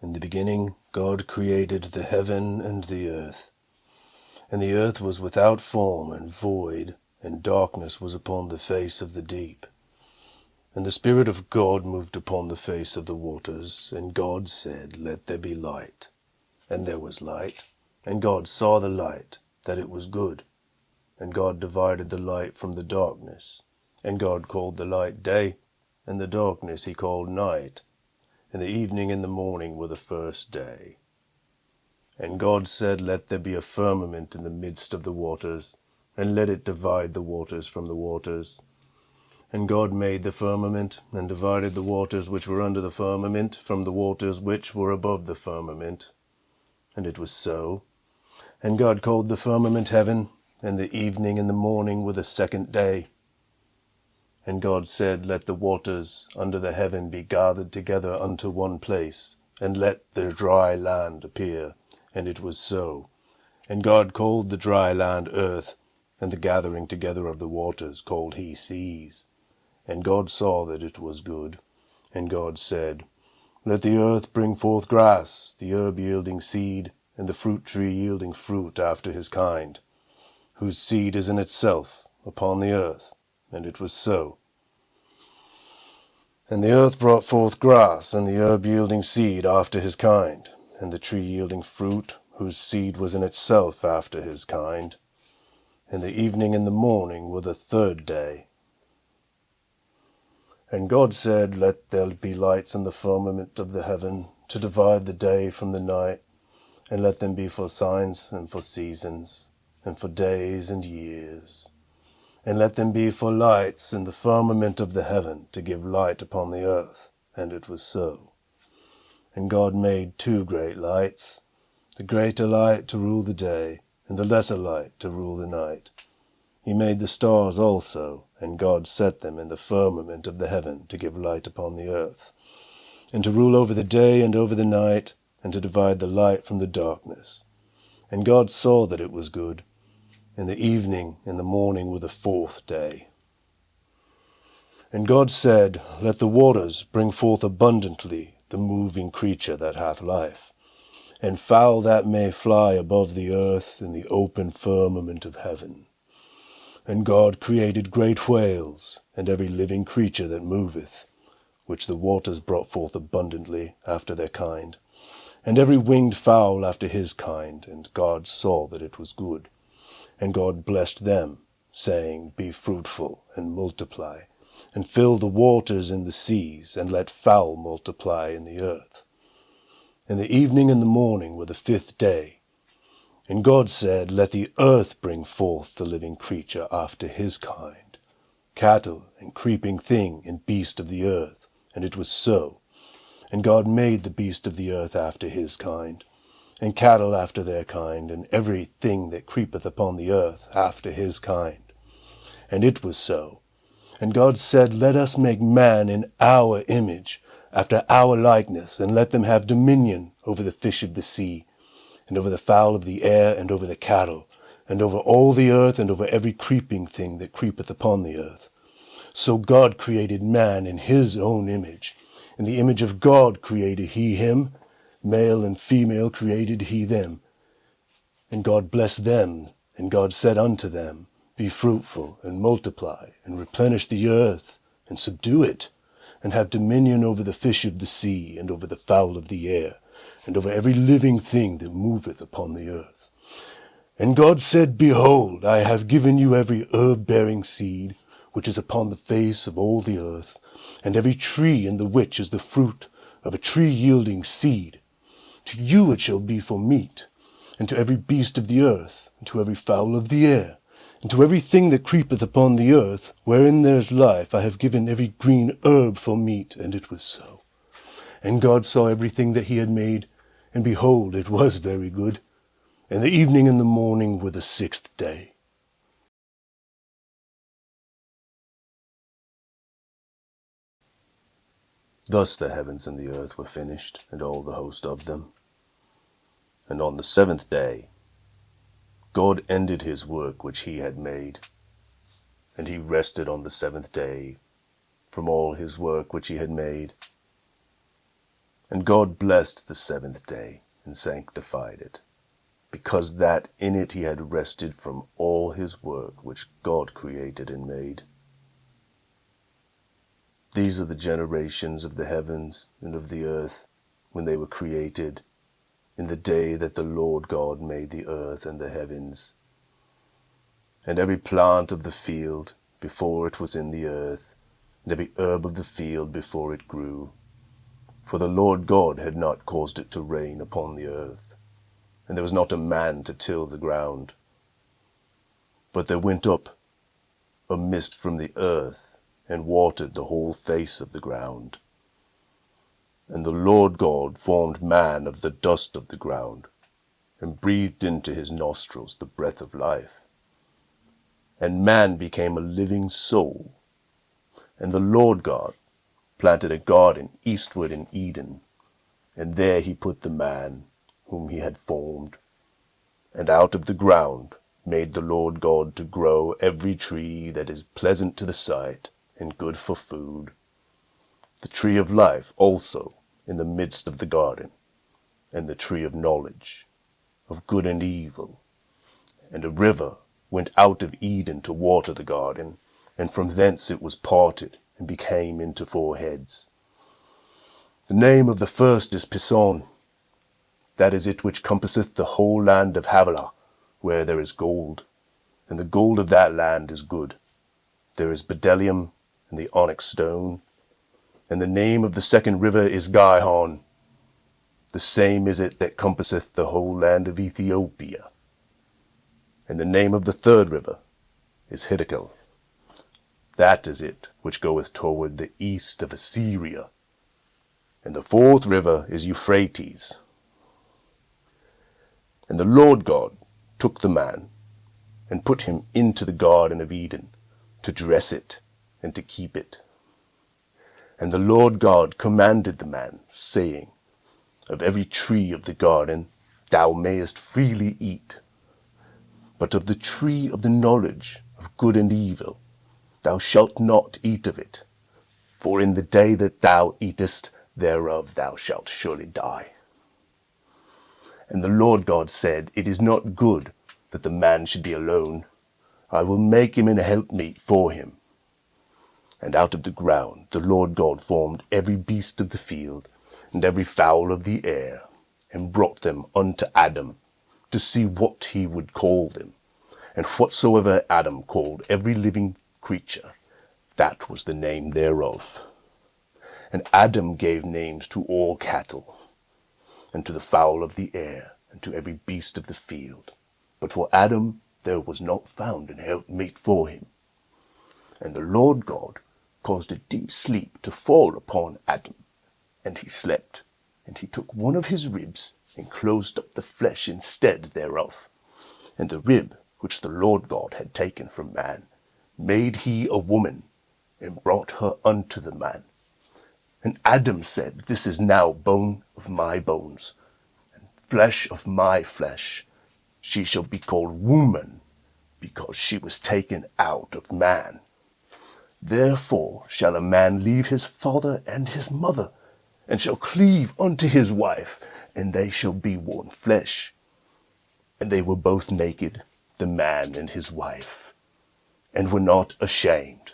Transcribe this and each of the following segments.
In the beginning God created the heaven and the earth. And the earth was without form and void, and darkness was upon the face of the deep. And the Spirit of God moved upon the face of the waters, and God said, Let there be light. And there was light. And God saw the light, that it was good. And God divided the light from the darkness. And God called the light day, and the darkness he called night. And the evening and the morning were the first day. And God said, Let there be a firmament in the midst of the waters, and let it divide the waters from the waters. And God made the firmament, and divided the waters which were under the firmament from the waters which were above the firmament. And it was so. And God called the firmament heaven, and the evening and the morning were the second day. And God said, Let the waters under the heaven be gathered together unto one place, and let the dry land appear. And it was so. And God called the dry land earth, and the gathering together of the waters called he seas. And God saw that it was good. And God said, Let the earth bring forth grass, the herb yielding seed, and the fruit tree yielding fruit after his kind, whose seed is in itself upon the earth. And it was so. And the earth brought forth grass, and the herb yielding seed after his kind, and the tree yielding fruit, whose seed was in itself after his kind. And the evening and the morning were the third day. And God said, Let there be lights in the firmament of the heaven, to divide the day from the night, and let them be for signs and for seasons, and for days and years. And let them be for lights in the firmament of the heaven, to give light upon the earth. And it was so. And God made 2 great lights, the greater light to rule the day, and the lesser light to rule the night. He made the stars also, and God set them in the firmament of the heaven to give light upon the earth, and to rule over the day and over the night, and to divide the light from the darkness. And God saw that it was good. And the evening and the morning were the 4th day. And God said, Let the waters bring forth abundantly the moving creature that hath life, and fowl that may fly above the earth in the open firmament of heaven. And God created great whales, and every living creature that moveth, which the waters brought forth abundantly after their kind, and every winged fowl after his kind. And God saw that it was good. And God blessed them, saying, Be fruitful, and multiply, and fill the waters in the seas, and let fowl multiply in the earth. And the evening and the morning were the 5th day. And God said, Let the earth bring forth the living creature after his kind, cattle, and creeping thing, and beast of the earth. And it was so. And God made the beast of the earth after his kind, and cattle after their kind, and every thing that creepeth upon the earth after his kind. And it was so. And God said, Let us make man in our image, after our likeness, and let them have dominion over the fish of the sea, and over the fowl of the air, and over the cattle, and over all the earth, and over every creeping thing that creepeth upon the earth. So God created man in his own image. In the image of God created he him, male and female created he them. And God blessed them, and God said unto them, Be fruitful, and multiply, and replenish the earth, and subdue it, and have dominion over the fish of the sea, and over the fowl of the air, and over every living thing that moveth upon the earth. And God said, Behold, I have given you every herb-bearing seed, which is upon the face of all the earth, and every tree in the which is the fruit of a tree yielding seed. To you it shall be for meat, and to every beast of the earth, and to every fowl of the air, and to every thing that creepeth upon the earth, wherein there is life, I have given every green herb for meat. And it was so. And God saw everything that he had made, and behold, it was very good. And the evening and the morning were the 6th day. Thus the heavens and the earth were finished, and all the host of them. And on the 7th day God ended his work which he had made, and he rested on the 7th day from all his work which he had made. And God blessed the seventh day, and sanctified it, because that in it he had rested from all his work which God created and made. These are the generations of the heavens and of the earth, when they were created, in the day that the Lord God made the earth and the heavens, and every plant of the field before it was in the earth, and every herb of the field before it grew. For the Lord God had not caused it to rain upon the earth, and there was not a man to till the ground. But there went up a mist from the earth, and watered the whole face of the ground. And the Lord God formed man of the dust of the ground, and breathed into his nostrils the breath of life. And man became a living soul. And the Lord God planted a garden eastward in Eden, and there he put the man whom he had formed. And out of the ground made the Lord God to grow every tree that is pleasant to the sight and good for food, the tree of life also in the midst of the garden, and the tree of knowledge of good and evil. And a river went out of Eden to water the garden, and from thence it was parted, and became into 4 heads. The name of the first is Pison. That is it which compasseth the whole land of Havilah, where there is gold, and the gold of that land is good. There is bdellium and the onyx stone. And the name of the second river is Gihon. The same is it that compasseth the whole land of Ethiopia. And the name of the third river is Hiddekel. That is it which goeth toward the east of Assyria. And the fourth river is Euphrates. And the Lord God took the man, and put him into the garden of Eden, to dress it, and to keep it. And the Lord God commanded the man, saying, Of every tree of the garden thou mayest freely eat, but of the tree of the knowledge of good and evil thou shalt not eat of it, for in the day that thou eatest thereof thou shalt surely die. And the Lord God said, It is not good that the man should be alone. I will make him an helpmeet for him. And out of the ground the Lord God formed every beast of the field, and every fowl of the air, and brought them unto Adam, to see what he would call them. And whatsoever Adam called every living creature, that was the name thereof. And Adam gave names to all cattle, and to the fowl of the air, and to every beast of the field. But for Adam there was not found an helpmeet for him. And the Lord God caused a deep sleep to fall upon Adam, and he slept. And he took one of his ribs, and closed up the flesh instead thereof. And the rib which the Lord God had taken from man made he a woman, and brought her unto the man. And Adam said, This is now bone of my bones, and flesh of my flesh. She shall be called woman, because she was taken out of man. Therefore shall a man leave his father and his mother, and shall cleave unto his wife, and they shall be one flesh. And they were both naked, the man and his wife, and were not ashamed.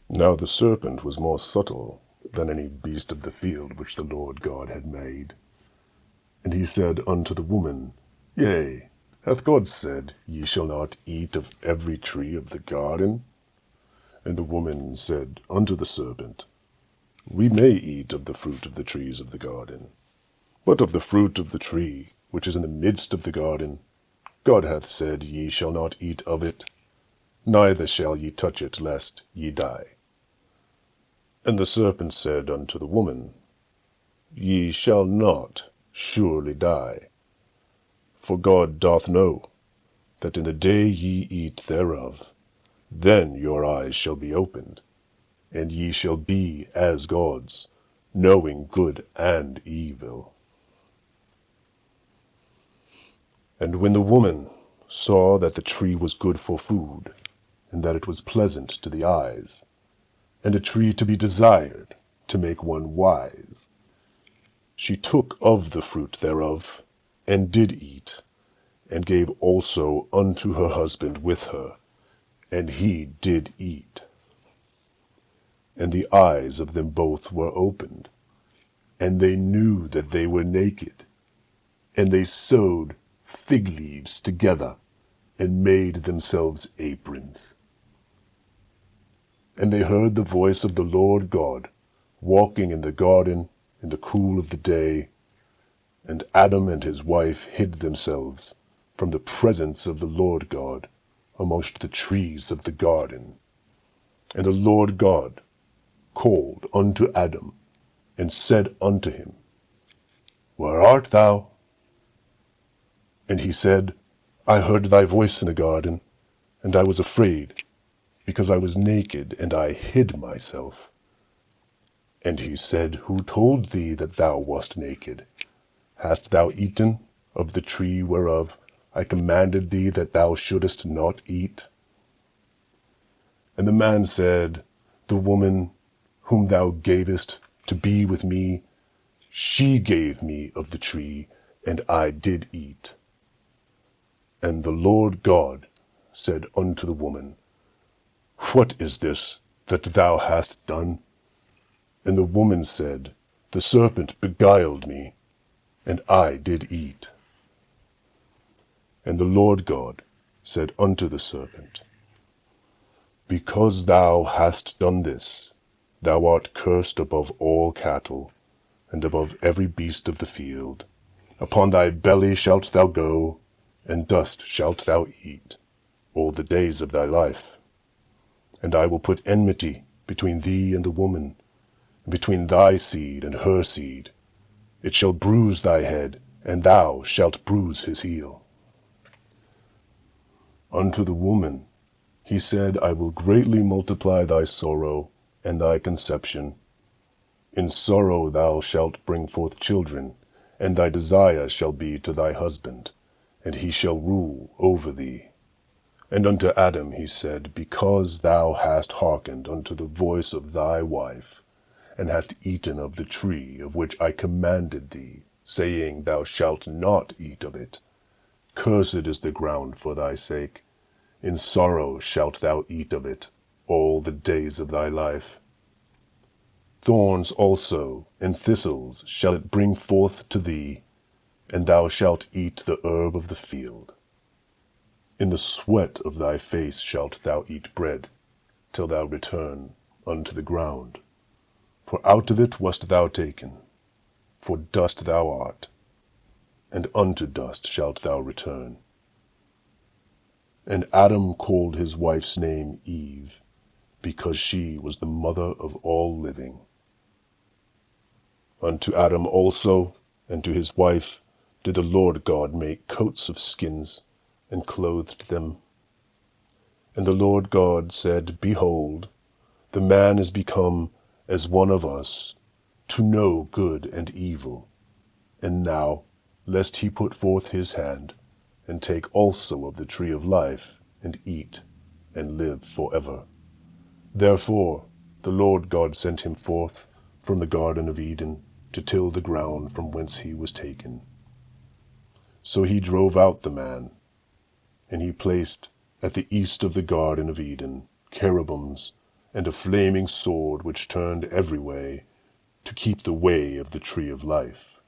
Now the serpent was more subtle than any beast of the field which the Lord God had made. And he said unto the woman, Yea, hath God said, Ye shall not eat of every tree of the garden? And the woman said unto the serpent, We may eat of the fruit of the trees of the garden. But of the fruit of the tree which is in the midst of the garden, God hath said, Ye shall not eat of it, neither shall ye touch it, lest ye die. And the serpent said unto the woman, Ye shall not surely die. For God doth know that in the day ye eat thereof, then your eyes shall be opened, and ye shall be as gods, knowing good and evil. And when the woman saw that the tree was good for food, and that it was pleasant to the eyes, and a tree to be desired, to make one wise. She took of the fruit thereof, and did eat, and gave also unto her husband with her, and he did eat. And the eyes of them both were opened, and they knew that they were naked, and they sewed fig leaves together, and made themselves aprons. And they heard the voice of the Lord God, walking in the garden in the cool of the day, and Adam and his wife hid themselves from the presence of the Lord God amongst the trees of the garden. And the Lord God called unto Adam, and said unto him, Where art thou? And he said, I heard thy voice in the garden, and I was afraid, because I was naked, and I hid myself. And he said, Who told thee that thou wast naked? Hast thou eaten of the tree whereof I commanded thee that thou shouldest not eat? And the man said, The woman whom thou gavest to be with me, she gave me of the tree, and I did eat. And the Lord God said unto the woman, What is this that thou hast done? And the woman said, The serpent beguiled me, and I did eat. And the Lord God said unto the serpent, Because thou hast done this, thou art cursed above all cattle, and above every beast of the field. Upon thy belly shalt thou go, and dust shalt thou eat all the days of thy life. And I will put enmity between thee and the woman, and between thy seed and her seed. It shall bruise thy head, and thou shalt bruise his heel. Unto the woman he said, I will greatly multiply thy sorrow and thy conception. In sorrow thou shalt bring forth children, and thy desire shall be to thy husband, and he shall rule over thee. And unto Adam he said, Because thou hast hearkened unto the voice of thy wife, and hast eaten of the tree of which I commanded thee, saying, Thou shalt not eat of it, cursed is the ground for thy sake. In sorrow shalt thou eat of it all the days of thy life. Thorns also and thistles shall it bring forth to thee, and thou shalt eat the herb of the field. In the sweat of thy face shalt thou eat bread, till thou return unto the ground. For out of it wast thou taken, for dust thou art, and unto dust shalt thou return. And Adam called his wife's name Eve, because she was the mother of all living. Unto Adam also, and to his wife, did the Lord God make coats of skins, and clothed them. And the Lord God said, Behold, the man is become as one of us, to know good and evil. And now, lest he put forth his hand, and take also of the tree of life, and eat, and live forever. Therefore the Lord God sent him forth from the Garden of Eden, to till the ground from whence he was taken. So he drove out the man, and he placed at the east of the Garden of Eden cherubims, and a flaming sword which turned every way, to keep the way of the tree of life.